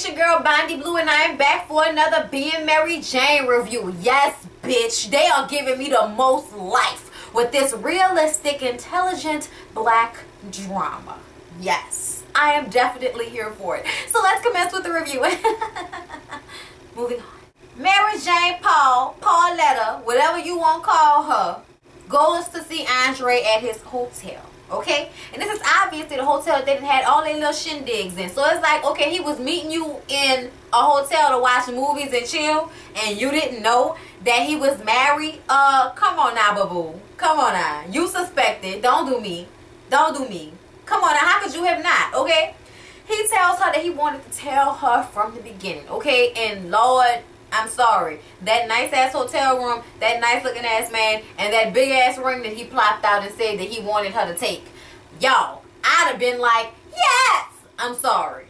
It's your girl Bondi Blue and I am back for another Being Mary Jane review. Yes, bitch, they are giving me the most life with this realistic, intelligent black drama. Yes, I am definitely here for it. So let's commence with the review. Moving on. Mary Jane Pauletta, whatever you want to call her, goes to see Andre at his hotel. Okay, and this is obviously the hotel that they had all their little shindigs in. So it's like, okay, he was meeting you in a hotel to watch movies and chill, and you didn't know that he was married. Come on now, boo-boo. Come on now. You suspected. Don't do me. Don't do me. Come on now. How could you have not? Okay. He tells her that he wanted to tell her from the beginning. Okay, and Lord, I'm sorry. That nice ass hotel room, that nice looking ass man, and that big ass ring that he plopped out and said that he wanted her to take. Y'all, I'd have been like, yes! I'm sorry.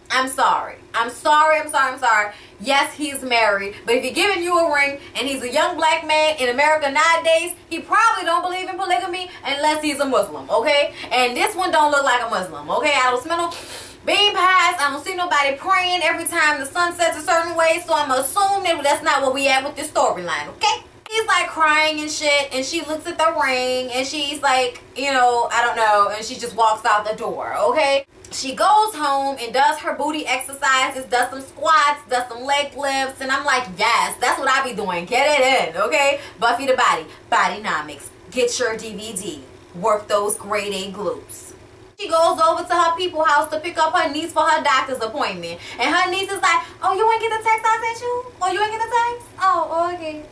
I'm sorry. I'm sorry. I'm sorry. I'm sorry. Yes, he's married. But if he's giving you a ring and he's a young black man in America nowadays, he probably don't believe in polygamy unless he's a Muslim, okay? And this one don't look like a Muslim, okay? I don't smell no bean pies. I don't see nobody praying every time the sun sets a certain way, so I'm assuming that that's not what we at with this storyline, okay? He's like crying and shit, and she looks at the ring, and she's like, you know, I don't know, and she just walks out the door, okay? She goes home and does her booty exercises, does some squats, does some leg lifts, and I'm like, yes, that's what I be doing. Get it in, okay? Buffy the Body, Bodynomics. Get your DVD. Work those grade A glutes. She goes over to her people house to pick up her niece for her doctor's appointment. And her niece is like, oh, you ain't get the text I sent you? Oh, you ain't get the text? Oh, okay.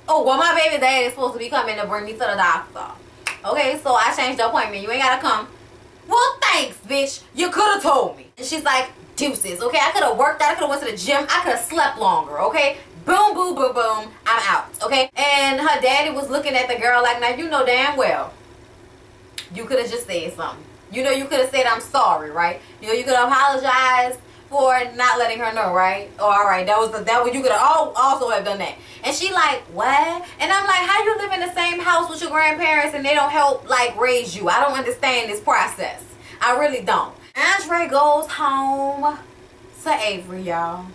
Oh, well, my baby dad is supposed to be coming to bring me to the doctor. Okay, so I changed the appointment. You ain't got to come. Well, thanks, bitch. You could have told me. And she's like, deuces, okay? I could have worked out. I could have went to the gym. I could have slept longer, okay? Boom, boom, boom, boom. I'm out, okay? And her daddy was looking at the girl like, now, you know damn well you could have just said something. You know, you could have said, I'm sorry, right? You know, you could have apologized for not letting her know, right? Oh, all right, that was you could have also have done that. And she like, what? And I'm like, how you live in the same house with your grandparents and they don't help like raise you? I don't understand this process. I really don't. Andre goes home to Avery, y'all.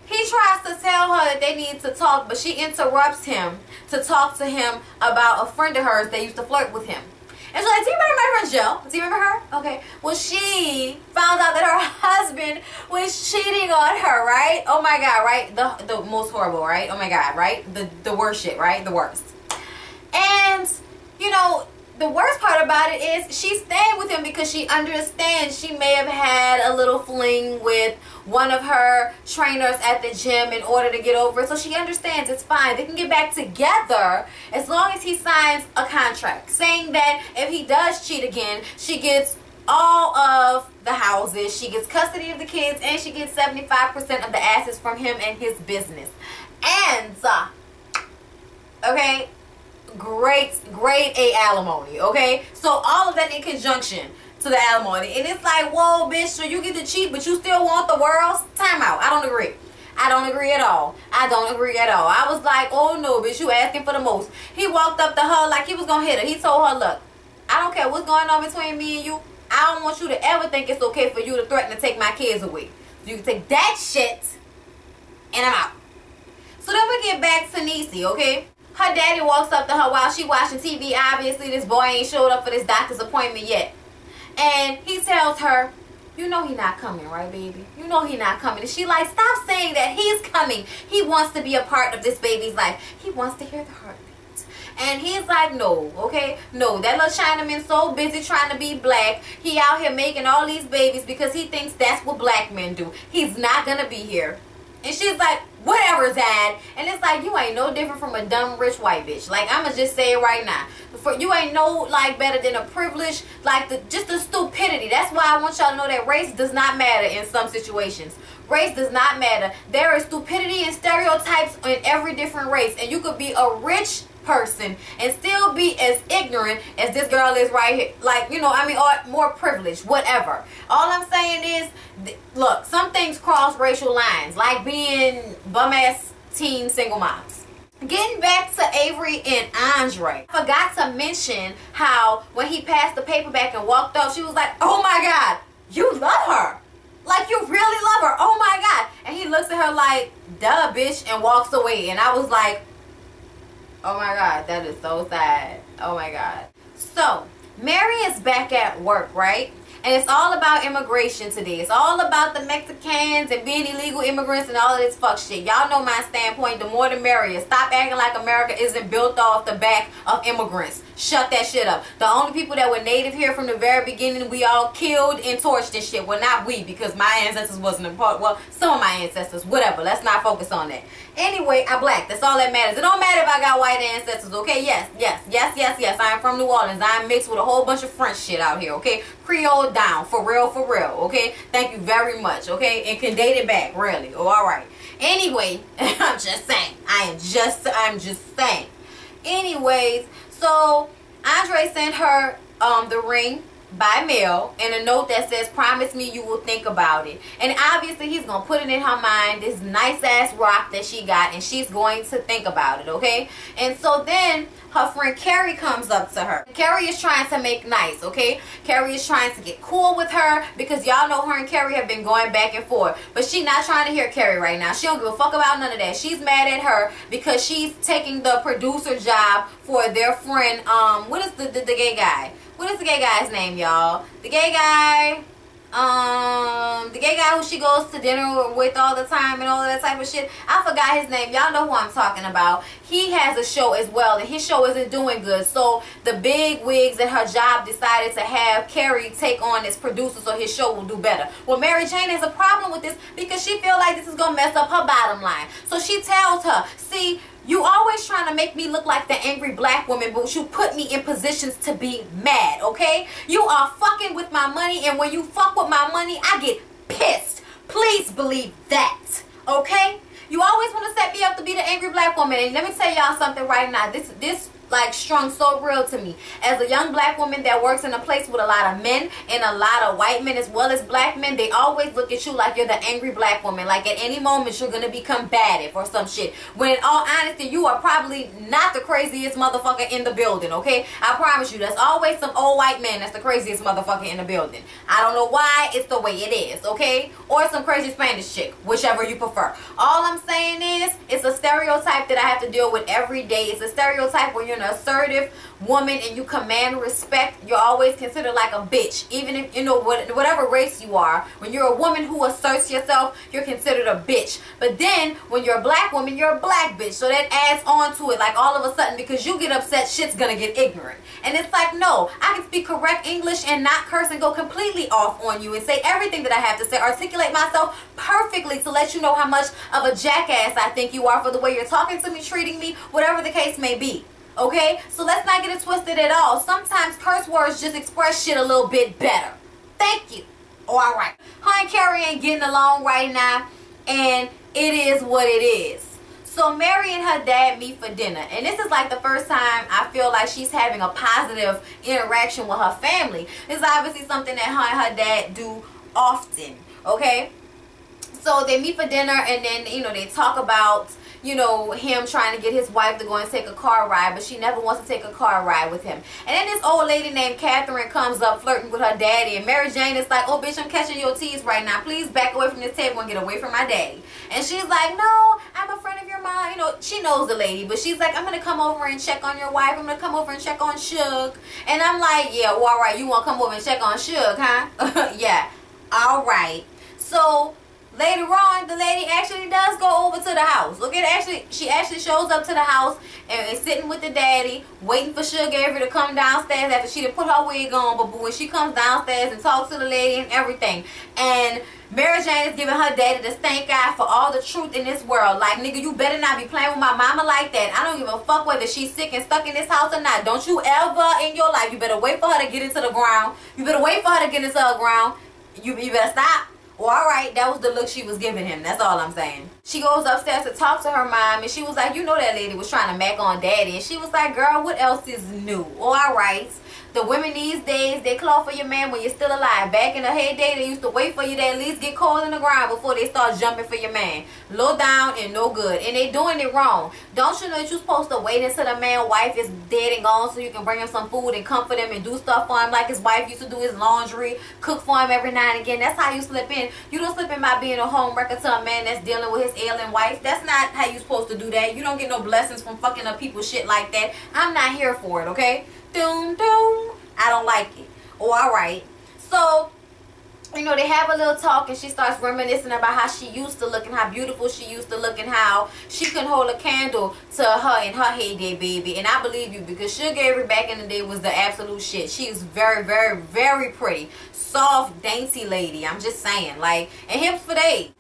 He tries to tell her that they need to talk, but she interrupts him to talk to him about a friend of hers that used to flirt with him. And she's like, do you remember my friend Jill? Do you remember her? Okay. Well, she found out that her husband was cheating on her, right? Oh my God, right? The most horrible, right? Oh my God, right? The worst shit, right? The worst. And, you know, the worst part about it is she's staying with him because she understands she may have had a little fling with one of her trainers at the gym in order to get over it. So she understands it's fine. They can get back together as long as he signs a contract saying that if he does cheat again, she gets all of the houses, she gets custody of the kids, and she gets 75% of the assets from him and his business. And, okay, grade A alimony, okay? So all of that in conjunction to the alimony. And it's like, whoa, bitch, so you get to cheat, but you still want the world? Time out. I don't agree. I don't agree at all. I don't agree at all. I was like, oh no, bitch, you asking for the most. He walked up to her like he was going to hit her. He told her, look, I don't care what's going on between me and you. I don't want you to ever think it's okay for you to threaten to take my kids away. So you can take that shit, and I'm out. So then we get back to Niecy, okay? Her daddy walks up to her while she watching TV. Obviously, this boy ain't showed up for this doctor's appointment yet. And he tells her, you know he not coming, right, baby? You know he not coming. And she like, stop saying that. He's coming. He wants to be a part of this baby's life. He wants to hear the heartbeat. And he's like, no, okay? No, that little Chinaman's so busy trying to be black. He out here making all these babies because he thinks that's what black men do. He's not going to be here. And she's like, whatever, Dad. And it's like, you ain't no different from a dumb rich white bitch. Like, I'ma just say it right now. You ain't no like better than a privilege, like just the stupidity. That's why I want y'all to know that race does not matter in some situations. Race does not matter. There is stupidity and stereotypes in every different race, and you could be a rich person and still be as ignorant as this girl is right here. Like, you know, I mean, or more privileged, whatever. All I'm saying is, look, some things cross racial lines, like being bum-ass teen single moms. Getting back to Avery and Andre, I forgot to mention how when he passed the paper back and walked off, she was like, oh my God, you love her. Like, you really love her. Oh like, duh, bitch, and walks away. And I was like, oh my God, that is so sad. Oh my God. So, Mary is back at work, right? And it's all about immigration today. It's all about the Mexicans and being illegal immigrants and all of this fuck shit. Y'all know my standpoint. The more the merrier. Stop acting like America isn't built off the back of immigrants. Shut that shit up. The only people that were native here from the very beginning, we all killed and torched this shit. Well, not we, because my ancestors wasn't a part. Well, some of my ancestors. Whatever. Let's not focus on that. Anyway, I'm black. That's all that matters. It don't matter if I got white ancestors, okay? Yes. I am from New Orleans. I am mixed with a whole bunch of French shit out here, okay? Creole down. For real, okay? Thank you very much, okay? And can date it back, really. Oh, all right. Anyway, I'm just saying. I'm just saying. Anyways, so Andre sent her the ring by mail and a note that says, promise me you will think about it. And obviously he's gonna put it in her mind, this nice ass rock that she got, and she's going to think about it, okay? And so then her friend Carrie comes up to her. Carrie is trying to make nice, okay? Carrie is trying to get cool with her because y'all know her and Carrie have been going back and forth. But she's not trying to hear Carrie right now. She don't give a fuck about none of that. She's mad at her because she's taking the producer job for their friend, what is the gay guy? What is the gay guy's name, y'all? The gay guy who she goes to dinner with all the time and all of that type of shit. I forgot his name. Y'all know who I'm talking about. He has a show as well, and his show isn't doing good. So the big wigs at her job decided to have Carrie take on as producer so his show will do better. Well, Mary Jane has a problem with this because she feels like this is going to mess up her bottom line. So she tells her, see, you always trying to make me look like the angry black woman, but you put me in positions to be mad, okay? You are fucking with my money, and when you fuck with my money, I get pissed. Please believe that, okay? You always want to set me up to be the angry black woman, and let me tell y'all something right now. This like strung so real to me. As a young black woman that works in a place with a lot of men and a lot of white men as well as black men, they always look at you like you're the angry black woman. Like at any moment you're gonna become combative or some shit. When in all honesty, you are probably not the craziest motherfucker in the building, okay? I promise you, there's always some old white man that's the craziest motherfucker in the building. I don't know why, it's the way it is, okay? Or some crazy Spanish chick, whichever you prefer. All I'm saying is, it's a stereotype that I have to deal with every day. It's a stereotype where you're an assertive woman and you command respect. You're always considered like a bitch, even if you know whatever race you are. When you're a woman who asserts yourself, you're considered a bitch. But then when you're a black woman, you're a black bitch, so that adds on to it. Like all of a sudden, because you get upset, shit's gonna get ignorant. And it's like, no, I can speak correct English and not curse and go completely off on you and say everything that I have to say, articulate myself perfectly to let you know how much of a jackass I think you are for the way you're talking to me, treating me, whatever the case may be. Okay, so let's not get it twisted at all. Sometimes curse words just express shit a little bit better. Thank you. Oh, all right. Her and Carrie ain't getting along right now, and it is what it is. So Mary and her dad meet for dinner, and this is like the first time I feel like she's having a positive interaction with her family. It's obviously something that her and her dad do often. Okay, so they meet for dinner, and then they talk about him trying to get his wife to go and take a car ride, but she never wants to take a car ride with him. And then this old lady named Catherine comes up flirting with her daddy, and Mary Jane is like, oh bitch, I'm catching your tease right now. Please back away from this table and get away from my daddy. And she's like, no, I'm a friend of your mom. She knows the lady, but she's like, I'm going to come over and check on your wife. I'm going to come over and check on Suge. And I'm like, yeah, well, all right, you want to come over and check on Suge, huh? Yeah, all right. So later on, the lady actually does go over to the house. Look at she actually shows up to the house and is sitting with the daddy, waiting for Sugar Avery to come downstairs after she done put her wig on. But when she comes downstairs and talks to the lady and everything, and Mary Jane is giving her daddy the stank eye for all the truth in this world. Like, nigga, you better not be playing with my mama like that. I don't give a fuck whether she's sick and stuck in this house or not. Don't you ever in your life, you better wait for her to get into the ground. You better wait for her to get into the ground. You better stop. Well, all right, that was the look she was giving him. That's all I'm saying. She goes upstairs to talk to her mom, and she was like, that lady was trying to mac on daddy. And she was like, girl, what else is new? Oh, all right. The women these days, they claw for your man when you're still alive. Back in the heyday, they used to wait for you to at least get cold in the ground before they start jumping for your man. Low down and no good. And they doing it wrong. Don't you know that you're supposed to wait until the man's wife is dead and gone so you can bring him some food and comfort him and do stuff for him like his wife used to do his laundry, cook for him every now and again. That's how you slip in. You don't slip in by being a homewrecker to a man that's dealing with his ailing wife. That's not how you supposed to do that. You don't get no blessings from fucking up people's shit like that. I'm not here for it, okay? Doom, doom. I don't like it. Oh, alright. So, you know, they have a little talk and she starts reminiscing about how she used to look and how beautiful she used to look and how she couldn't hold a candle to her in her heyday, baby. And I believe you, because Sugar Avery back in the day was the absolute shit. She is very, very, very pretty. Soft, dainty lady. I'm just saying. Like, and hips for days.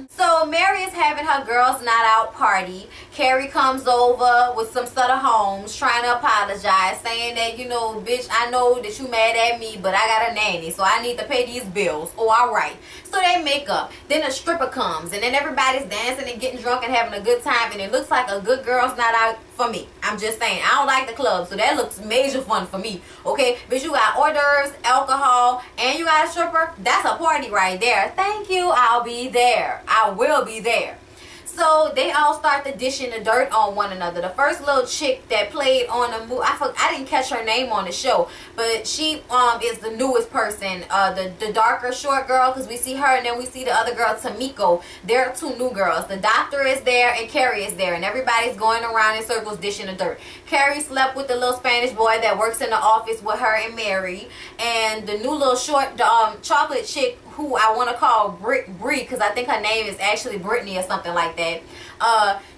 So Mary is having her girls night out party. Carrie comes over with some Sutter Homes trying to apologize, saying that, you know, bitch, I know that you mad at me, but I got a nanny, so I need to pay these bills. Oh, alright. So they make up. Then a stripper comes, and then everybody's dancing and getting drunk and having a good time, and it looks like a good girls night out for me. I'm just saying, I don't like the club, so that looks major fun for me. Okay, but you got hors d'oeuvres, alcohol, and you got a stripper. That's a party right there. Thank you. I'll be there. I will be there. So they all start to dishing the dirt on one another. The first little chick that played on the movie, I didn't catch her name on the show, but she is the newest person, the darker short girl, because we see her and then we see the other girl, Tamiko. They're two new girls. The doctor is there and Carrie is there, and everybody's going around in circles dishing the dirt. Carrie slept with the little Spanish boy that works in the office with her and Mary, and the new little short chocolate chick, who I want to call Brie, because I think her name is actually Brittany or something like that.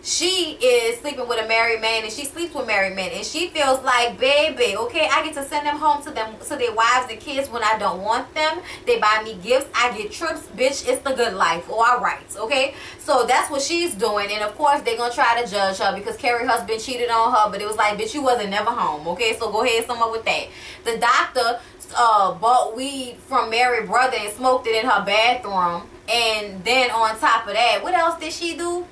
She is sleeping with a married man, and she sleeps with married men, and she feels like, baby, okay, I get to send them home to their wives and kids when I don't want them. They buy me gifts, I get trips, bitch, it's the good life. Oh, alright, okay? So that's what she's doing, and of course they're gonna try to judge her because Carrie's husband cheated on her, but it was like, bitch, you wasn't never home, okay? So go ahead somewhere with that. The doctor bought weed from Mary's brother and smoked it in her bathroom, and then on top of that, what else did she do?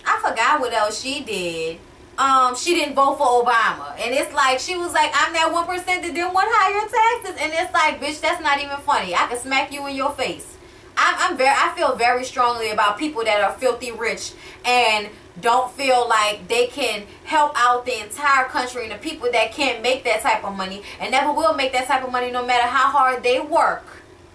I forgot what else she did. She didn't vote for Obama, and it's like she was like, I'm that 1% that didn't want higher taxes, and it's like, bitch, that's not even funny. I can smack you in your face. I feel very strongly about people that are filthy rich and don't feel like they can help out the entire country, and the people that can't make that type of money and never will make that type of money no matter how hard they work.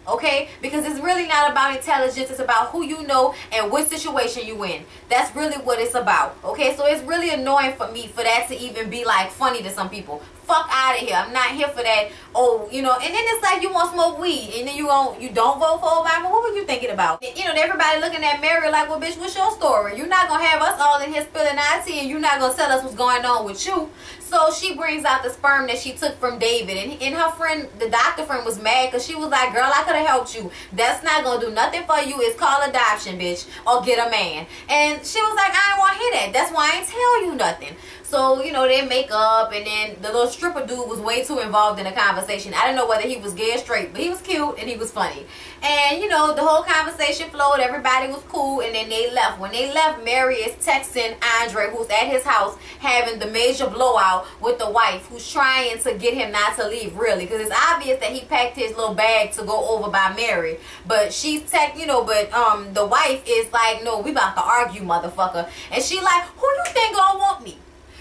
Okay, because it's really not about intelligence, it's about who you know and what situation you in. That's really what it's about. Okay, so it's really annoying for me for that to even be like funny to some people. Fuck out of here. I'm not here for that. Oh, you know, and then it's like you want to smoke weed and then you don't vote for Obama. What were you thinking about? You know, everybody looking at Mary like, well, bitch, what's your story? You're not gonna have us all in here spilling our tea, and you're not gonna tell us what's going on with you. So she brings out the sperm that she took from David, and her friend, the doctor friend, was mad because she was like, girl, I could have helped you. That's not gonna do nothing for you. It's called adoption, bitch, or get a man. And she was like, I ain't want to hear that. That's why I ain't tell you nothing. So, you know, they make up, and then the little stripper dude was way too involved in the conversation. I didn't know whether he was gay or straight, but he was cute and he was funny. And, you know, the whole conversation flowed. Everybody was cool, and then they left. When they left, Mary is texting Andre, who's at his house having the major blowout with the wife, who's trying to get him not to leave, really, because it's obvious that he packed his little bag to go over by Mary. But she's the wife is like, no, we about to argue, motherfucker. And she like, who you think gonna want me?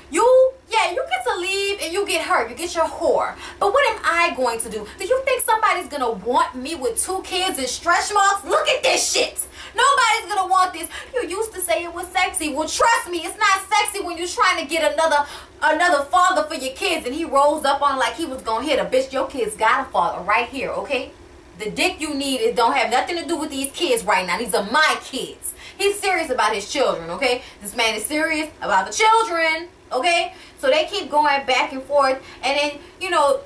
You get to leave and you get hurt. You get your whore. But what am I going to do? Do you think somebody's going to want me with 2 kids and stretch marks? Look at this shit. Nobody's going to want this. You used to say it was sexy. Well, trust me, it's not sexy when you're trying to get another father for your kids, and he rolls up on like he was going to hit a bitch. Your kids got a father right here, okay? The dick you need, it don't have nothing to do with these kids right now. These are my kids. He's serious about his children, okay? This man is serious about the children. Okay, so they keep going back and forth, and then, you know,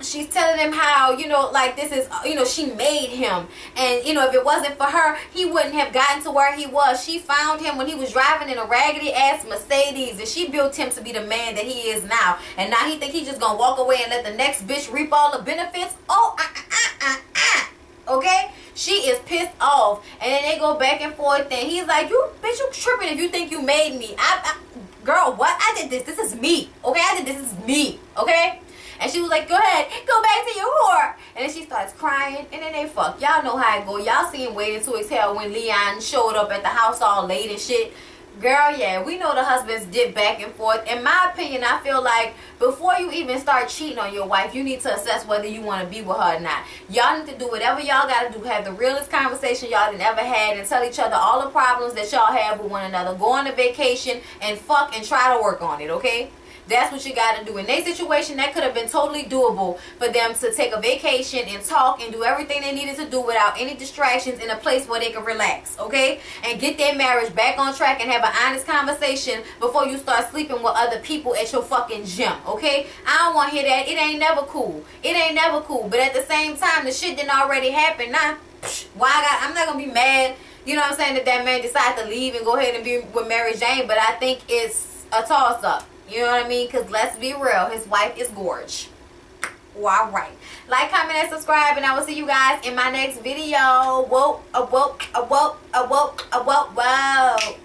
she's telling him how, you know, like this is, you know, she made him, and, you know, if it wasn't for her, he wouldn't have gotten to where he was. She found him when he was driving in a raggedy ass Mercedes, and she built him to be the man that he is now. And now he think he's just gonna walk away and let the next bitch reap all the benefits. Oh, okay. She is pissed off, and then they go back and forth, and he's like, you bitch, you tripping if you think you made me. Girl, what? I did this. This is me. Okay, I did this. This is me. Okay? And she was like, go ahead, go back to your whore. And then she starts crying, and then they fuck. Y'all know how it go. Y'all seen Waiting to Exhale when Leon showed up at the house all late and shit. Girl, yeah, we know the husbands dip back and forth. In my opinion, I feel like before you even start cheating on your wife, you need to assess whether you want to be with her or not. Y'all need to do whatever y'all got to do. Have the realest conversation y'all done ever had and tell each other all the problems that y'all have with one another. Go on a vacation and fuck and try to work on it, okay? That's what you got to do. In their situation, that could have been totally doable for them to take a vacation and talk and do everything they needed to do without any distractions in a place where they can relax, okay? And get their marriage back on track and have an honest conversation before you start sleeping with other people at your fucking gym, okay? I don't want to hear that. It ain't never cool. It ain't never cool. But at the same time, the shit didn't already happen. Nah, I'm not going to be mad, you know what I'm saying, that that man decided to leave and go ahead and be with Mary Jane. But I think it's a toss-up. You know what I mean? Because let's be real, his wife is gorge. Well, alright. Like, comment, and subscribe, and I will see you guys in my next video. Whoa, whoa, whoa, whoa, whoa, whoa, whoa.